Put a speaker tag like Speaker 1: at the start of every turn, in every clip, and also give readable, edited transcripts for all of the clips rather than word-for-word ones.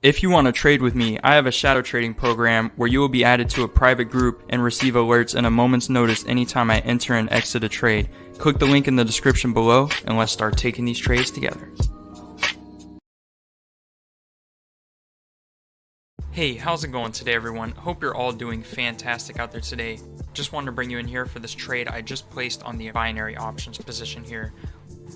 Speaker 1: If you want to trade with me, I have a shadow trading program where you will be added to a private group and receive alerts in a moment's notice anytime I enter and exit a trade. Click the link in the description below and let's start taking these trades together. Hey, how's it going today, everyone? Hope you're all doing fantastic out there today. Just wanted to bring you in here for this trade I just placed on the binary options position here.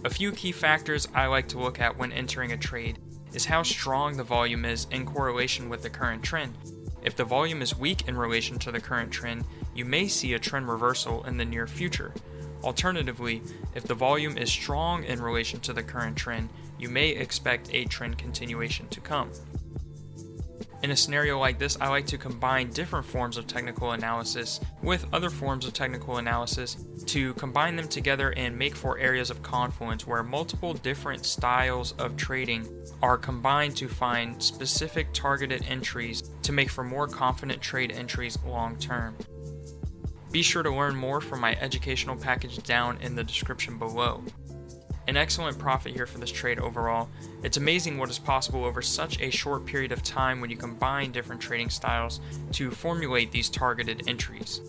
Speaker 1: A few key factors I like to look at when entering a trade is how strong the volume is in correlation with the current trend. If the volume is weak in relation to the current trend, you may see a trend reversal in the near future. Alternatively, if the volume is strong in relation to the current trend, you may expect a trend continuation to come. In a scenario like this, I like to combine different forms of technical analysis with other forms of technical analysis to combine them together and make for areas of confluence where multiple different styles of trading are combined to find specific targeted entries to make for more confident trade entries long term. Be sure to learn more from my educational package down in the description below. An excellent profit here for this trade overall. It's amazing what is possible over such a short period of time when you combine different trading styles to formulate these targeted entries.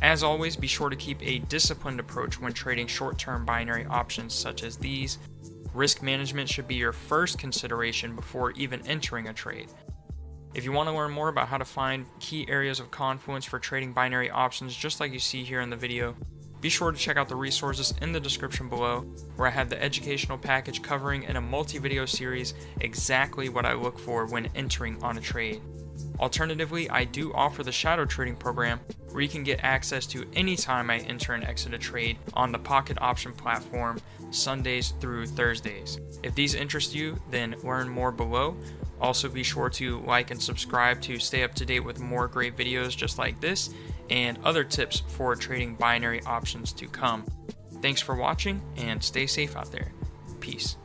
Speaker 1: As always, be sure to keep a disciplined approach when trading short-term binary options such as these. Risk management should be your first consideration before even entering a trade. If you want to learn more about how to find key areas of confluence for trading binary options just like you see here in the video, be sure to check out the resources in the description below, where I have the educational package covering in a multi-video series exactly what I look for when entering on a trade. Alternatively, I do offer the shadow trading program where you can get access to any time I enter and exit a trade on the pocketoption platform Sundays through Thursdays. If these interest you, then learn more below. Also be sure to like and subscribe to stay up to date with more great videos just like this and other tips for trading binary options to come. Thanks for watching and stay safe out there. Peace.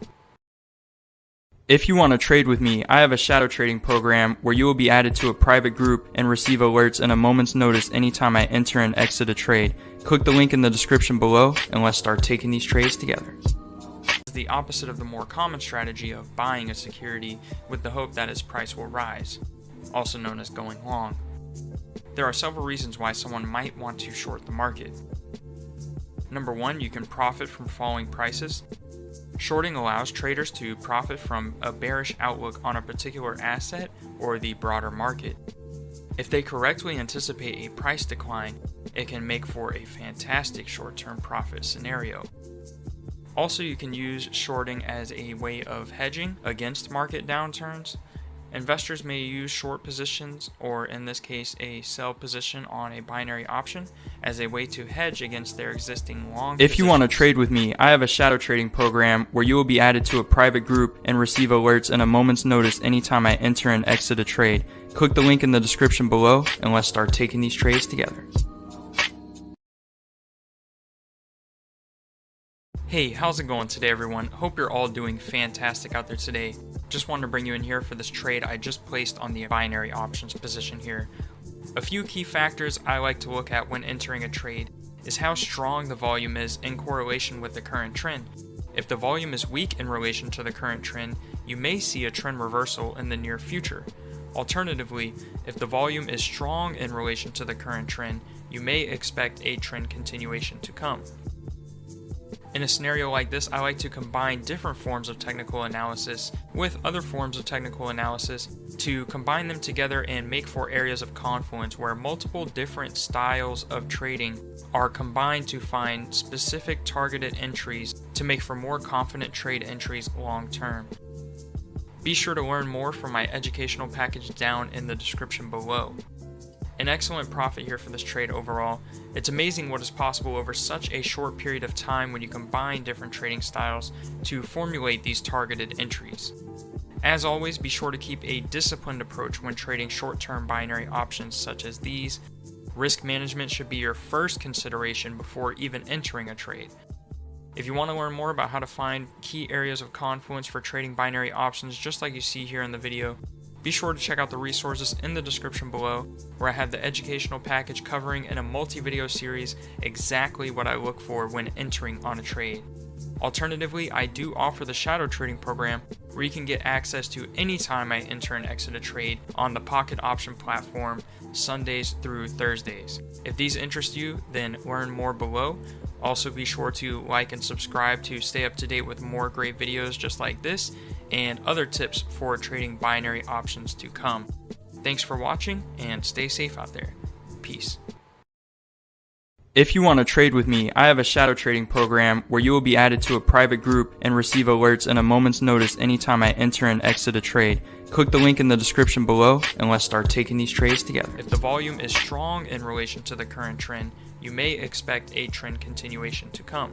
Speaker 1: If you want to trade with me, I have a shadow trading program where you will be added to a private group and receive alerts in a moment's notice anytime I enter and exit a trade. Click the link in the description below and let's start taking these trades together. The opposite of the more common strategy of buying a security with the hope that its price will rise, also known as going long. There are several reasons why someone might want to short the market. Number one, you can profit from falling prices. Shorting allows traders to profit from a bearish outlook on a particular asset or the broader market. If they correctly anticipate a price decline, it can make for a fantastic short-term profit scenario. Also, you can use shorting as a way of hedging against market downturns. Investors may use short positions, or in this case a sell position on a binary option, as a way to hedge against their existing long positions. If you want to trade with me, I have a shadow trading program where you will be added to a private group and receive alerts in a moment's notice anytime I enter and exit a trade. Click the link in the description below and let's start taking these trades together. Hey, how's it going today, everyone? Hope you're all doing fantastic out there today. Just wanted to bring you in here for this trade I just placed on the binary options position here. A few key factors I like to look at when entering a trade is how strong the volume is in correlation with the current trend. If the volume is weak in relation to the current trend, you may see a trend reversal in the near future. Alternatively, if the volume is strong in relation to the current trend, you may expect a trend continuation to come. In a scenario like this, I like to combine different forms of technical analysis with other forms of technical analysis to combine them together and make for areas of confluence where multiple different styles of trading are combined to find specific targeted entries to make for more confident trade entries long term. Be sure to learn more from my educational package down in the description below. An excellent profit here for this trade overall. It's amazing what is possible over such a short period of time when you combine different trading styles to formulate these targeted entries. As always, be sure to keep a disciplined approach when trading short-term binary options such as these. Risk management should be your first consideration before even entering a trade. If you want to learn more about how to find key areas of confluence for trading binary options just like you see here in the video, be sure to check out the resources in the description below, where I have the educational package covering in a multi-video series exactly what I look for when entering on a trade. Alternatively, I do offer the shadow trading program where you can get access to any time I enter and exit a trade on the Pocket Option platform, Sundays through Thursdays. If these interest you, then learn more below. Also be sure to like and subscribe to stay up to date with more great videos just like this and other tips for trading binary options to come. Thanks for watching and stay safe out there. Peace. If you want to trade with me, I have a shadow trading program where you will be added to a private group and receive alerts in a moment's notice anytime I enter and exit a trade. Click the link in the description below and let's start taking these trades together. If the volume is strong in relation to the current trend, you may expect a trend continuation to come.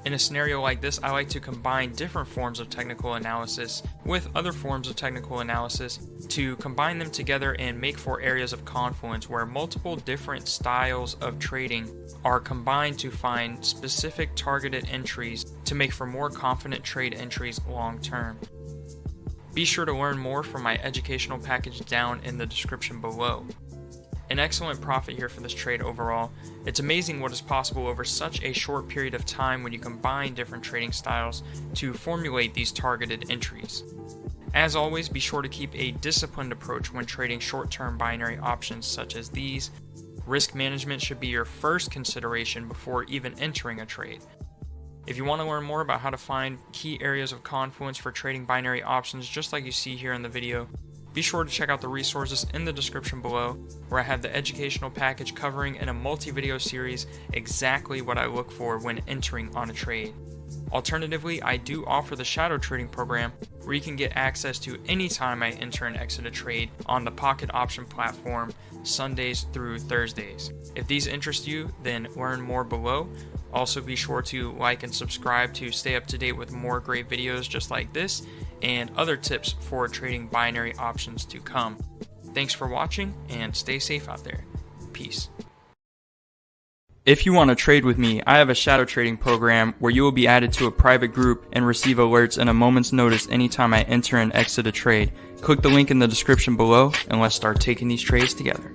Speaker 1: In a scenario like this, I like to combine different forms of technical analysis with other forms of technical analysis to combine them together and make for areas of confluence where multiple different styles of trading are combined to find specific targeted entries to make for more confident trade entries long term. Be sure to learn more from my educational package down in the description below. An excellent profit here for this trade overall. It's amazing what is possible over such a short period of time when you combine different trading styles to formulate these targeted entries. As always, be sure to keep a disciplined approach when trading short-term binary options such as these. Risk management should be your first consideration before even entering a trade. If you want to learn more about how to find key areas of confluence for trading binary options just like you see here in the video, be sure to check out the resources in the description below, where I have the educational package covering in a multi-video series exactly what I look for when entering on a trade. Alternatively, I do offer the shadow trading program where you can get access to any time I enter and exit a trade on the Pocket Option platform, Sundays through Thursdays. If these interest you, then learn more below. Also be sure to like and subscribe to stay up to date with more great videos just like this and other tips for trading binary options to come. Thanks for watching and stay safe out there. Peace. If you want to trade with me, I have a shadow trading program where you will be added to a private group and receive alerts in a moment's notice anytime I enter and exit a trade. Click the link in the description below and let's start taking these trades together.